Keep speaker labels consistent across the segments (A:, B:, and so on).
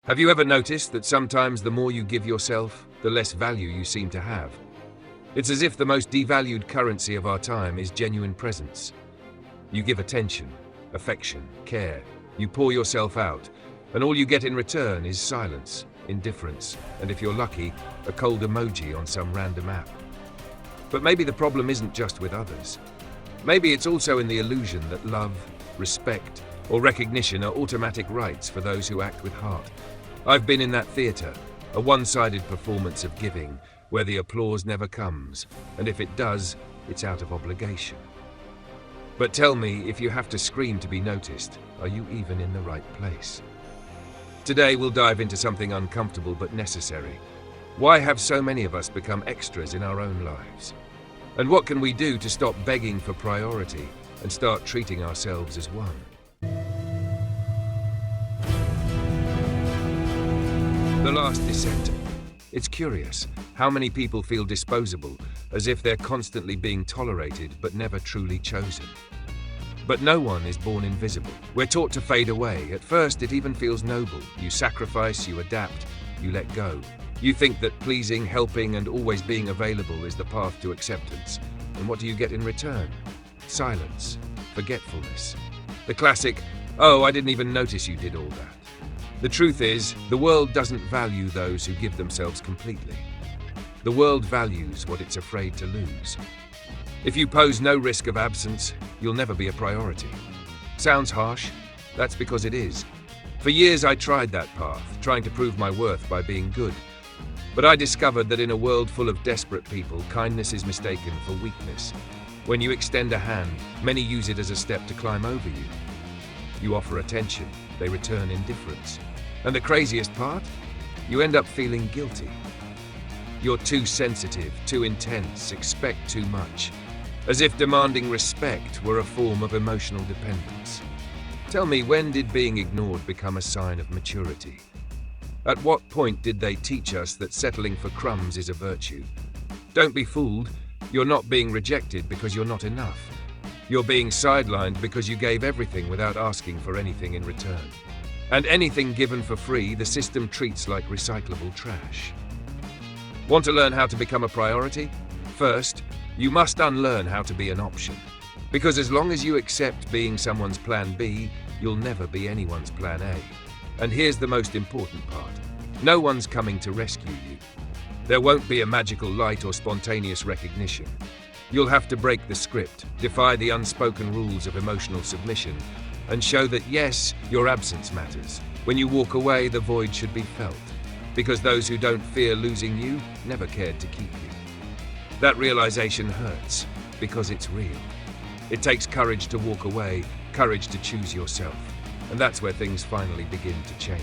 A: Have you ever noticed that sometimes the more you give yourself, the less value you seem to have? It's as if the most devalued currency of our time is genuine presence. You give attention, affection, care, you pour yourself out, and all you get in return is silence, indifference, and if you're lucky, a cold emoji on some random app. But maybe the problem isn't just with others. Maybe it's also in the illusion that love, respect, or recognition are automatic rights for those who act with heart. I've been in that theatre, a one-sided performance of giving, where the applause never comes, and if it does, it's out of obligation. But tell me, if you have to scream to be noticed, are you even in the right place? Today we'll dive into something uncomfortable but necessary. Why have so many of us become extras in our own lives? And what can we do to stop begging for priority and start treating ourselves as one? The Last Descent. It's curious how many people feel disposable, as if they're constantly being tolerated but never truly chosen. But no one is born invisible. We're taught to fade away. At first, it even feels noble. You sacrifice, you adapt, you let go. You think that pleasing, helping, and always being available is the path to acceptance. And what do you get in return? Silence, forgetfulness. The classic, "Oh, I didn't even notice you did all that." The truth is, the world doesn't value those who give themselves completely. The world values what it's afraid to lose. If you pose no risk of absence, you'll never be a priority. Sounds harsh? That's because it is. For years I tried that path, trying to prove my worth by being good. But I discovered that in a world full of desperate people, kindness is mistaken for weakness. When you extend a hand, many use it as a step to climb over you. You offer attention, they return indifference. And the craziest part? You end up feeling guilty. You're too sensitive, too intense, expect too much. As if demanding respect were a form of emotional dependence. Tell me, when did being ignored become a sign of maturity? At what point did they teach us that settling for crumbs is a virtue? Don't be fooled. You're not being rejected because you're not enough. You're being sidelined because you gave everything without asking for anything in return. And anything given for free, the system treats like recyclable trash. Want to learn how to become a priority? First, you must unlearn how to be an option. Because as long as you accept being someone's plan B, you'll never be anyone's plan A. And here's the most important part. No one's coming to rescue you. There won't be a magical light or spontaneous recognition. You'll have to break the script, defy the unspoken rules of emotional submission, and show that yes, your absence matters. When you walk away, the void should be felt. Because those who don't fear losing you never cared to keep you. That realization hurts, because it's real. It takes courage to walk away, courage to choose yourself. And that's where things finally begin to change.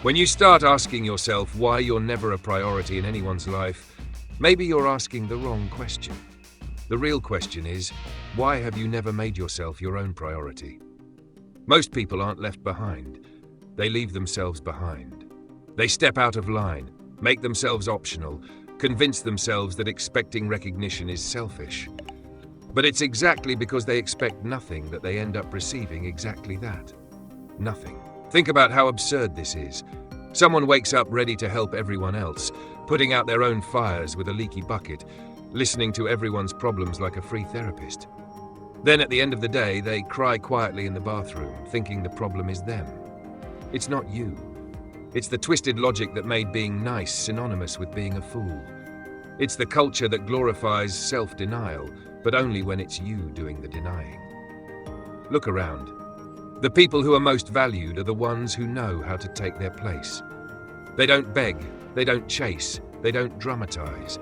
A: When you start asking yourself why you're never a priority in anyone's life, maybe you're asking the wrong question. The real question is, why have you never made yourself your own priority? Most people aren't left behind. They leave themselves behind. They step out of line, make themselves optional, convince themselves that expecting recognition is selfish. But it's exactly because they expect nothing that they end up receiving exactly that. Nothing. Think about how absurd this is. Someone wakes up ready to help everyone else, putting out their own fires with a leaky bucket, listening to everyone's problems like a free therapist. Then at the end of the day, they cry quietly in the bathroom, thinking the problem is them. It's not you. It's the twisted logic that made being nice synonymous with being a fool. It's the culture that glorifies self-denial, but only when it's you doing the denying. Look around. The people who are most valued are the ones who know how to take their place. They don't beg, they don't chase, they don't dramatize.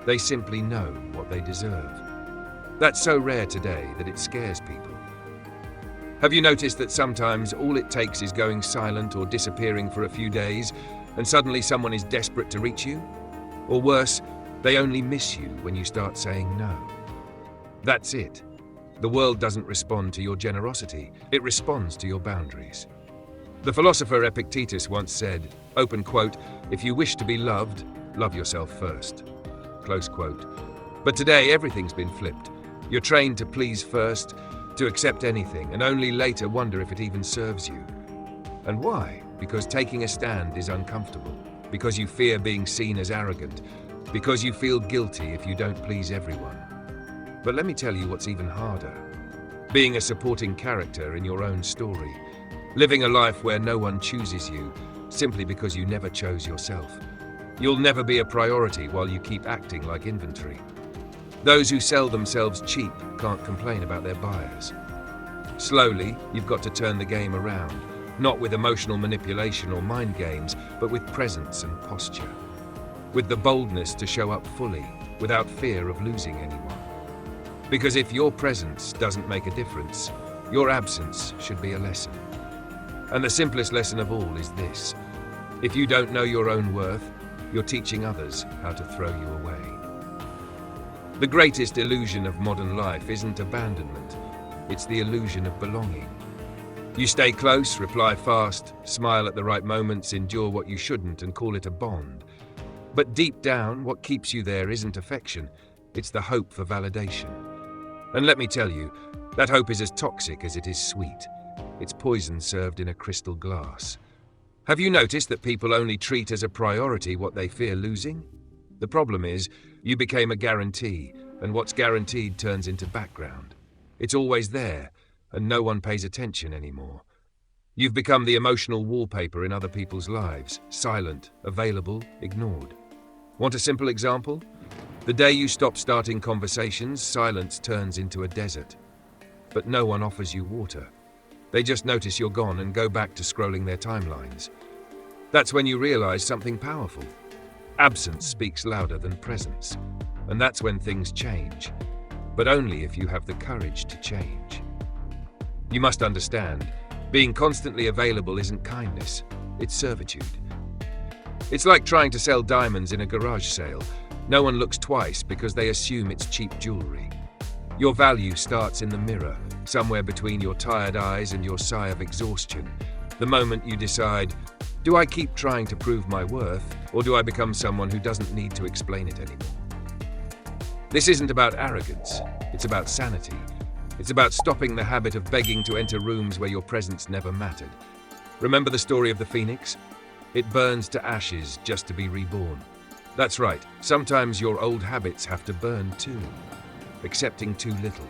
A: They simply know what they deserve. That's so rare today that it scares people. Have you noticed that sometimes all it takes is going silent or disappearing for a few days, and suddenly someone is desperate to reach you? Or worse, they only miss you when you start saying no. That's it. The world doesn't respond to your generosity, it responds to your boundaries. The philosopher Epictetus once said, open quote, "If you wish to be loved, love yourself first." Close quote. But today everything's been flipped. You're trained to please first, to accept anything, and only later wonder if it even serves you. And why? because taking a stand is uncomfortable, because you fear being seen as arrogant, because you feel guilty if you don't please everyone. But let me tell you what's even harder. Being a supporting character in your own story. Living a life where no one chooses you simply because you never chose yourself. You'll never be a priority while you keep acting like inventory. Those who sell themselves cheap can't complain about their buyers. Slowly, you've got to turn the game around, not with emotional manipulation or mind games, but with presence and posture. With the boldness to show up fully, without fear of losing anyone. Because if your presence doesn't make a difference, your absence should be a lesson. And the simplest lesson of all is this: if you don't know your own worth, you're teaching others how to throw you away. The greatest illusion of modern life isn't abandonment, it's the illusion of belonging. You stay close, reply fast, smile at the right moments, endure what you shouldn't, and call it a bond. But deep down, what keeps you there isn't affection, it's the hope for validation. And let me tell you, that hope is as toxic as it is sweet. It's poison served in a crystal glass. Have you noticed that people only treat as a priority what they fear losing? The problem is, you became a guarantee, and what's guaranteed turns into background. It's always there, and no one pays attention anymore. You've become the emotional wallpaper in other people's lives, silent, available, ignored. Want a simple example? The day you stop starting conversations, silence turns into a desert. But no one offers you water. They just notice you're gone and go back to scrolling their timelines. That's when you realize something powerful. Absence speaks louder than presence. And that's when things change. But only if you have the courage to change. You must understand, being constantly available isn't kindness, it's servitude. It's like trying to sell diamonds in a garage sale. No one looks twice because they assume it's cheap jewelry. Your value starts in the mirror, somewhere between your tired eyes and your sigh of exhaustion. The moment you decide, do I keep trying to prove my worth, or do I become someone who doesn't need to explain it anymore? This isn't about arrogance, it's about sanity. It's about stopping the habit of begging to enter rooms where your presence never mattered. Remember the story of the phoenix? It burns to ashes just to be reborn. That's right, sometimes your old habits have to burn too. Accepting too little,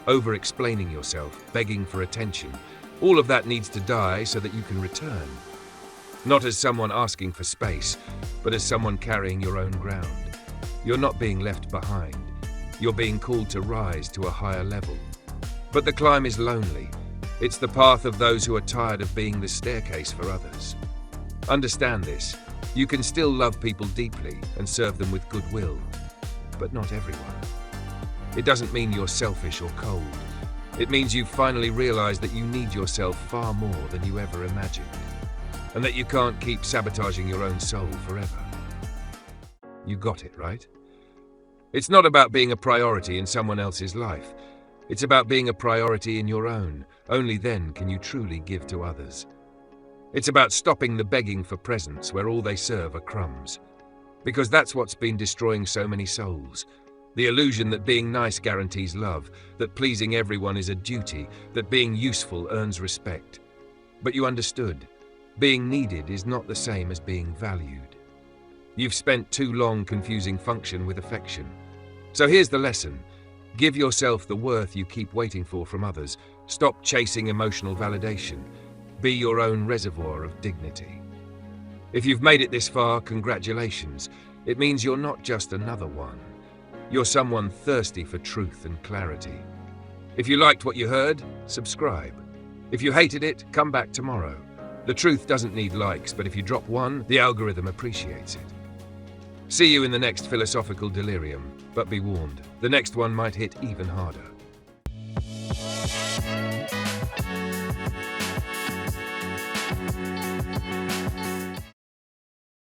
A: over-explaining yourself, begging for attention. All of that needs to die so that you can return. Not as someone asking for space, but as someone carrying your own ground. You're not being left behind. You're being called to rise to a higher level. But the climb is lonely. It's the path of those who are tired of being the staircase for others. Understand this. You can still love people deeply and serve them with goodwill, but not everyone. It doesn't mean you're selfish or cold. It means you've finally realized that you need yourself far more than you ever imagined, and that you can't keep sabotaging your own soul forever. You got it, right? It's not about being a priority in someone else's life. It's about being a priority in your own. Only then can you truly give to others. It's about stopping the begging for presents where all they serve are crumbs. Because that's what's been destroying so many souls. The illusion that being nice guarantees love, that pleasing everyone is a duty, that being useful earns respect. But you understood. Being needed is not the same as being valued. You've spent too long confusing function with affection. So here's the lesson. Give yourself the worth you keep waiting for from others. Stop chasing emotional validation. Be your own reservoir of dignity. If you've made it this far, congratulations. It means you're not just another one. You're someone thirsty for truth and clarity. If you liked what you heard, subscribe. If you hated it, come back tomorrow. The truth doesn't need likes, but if you drop one, the algorithm appreciates it. See you in the next philosophical delirium, but be warned, the next one might hit even harder.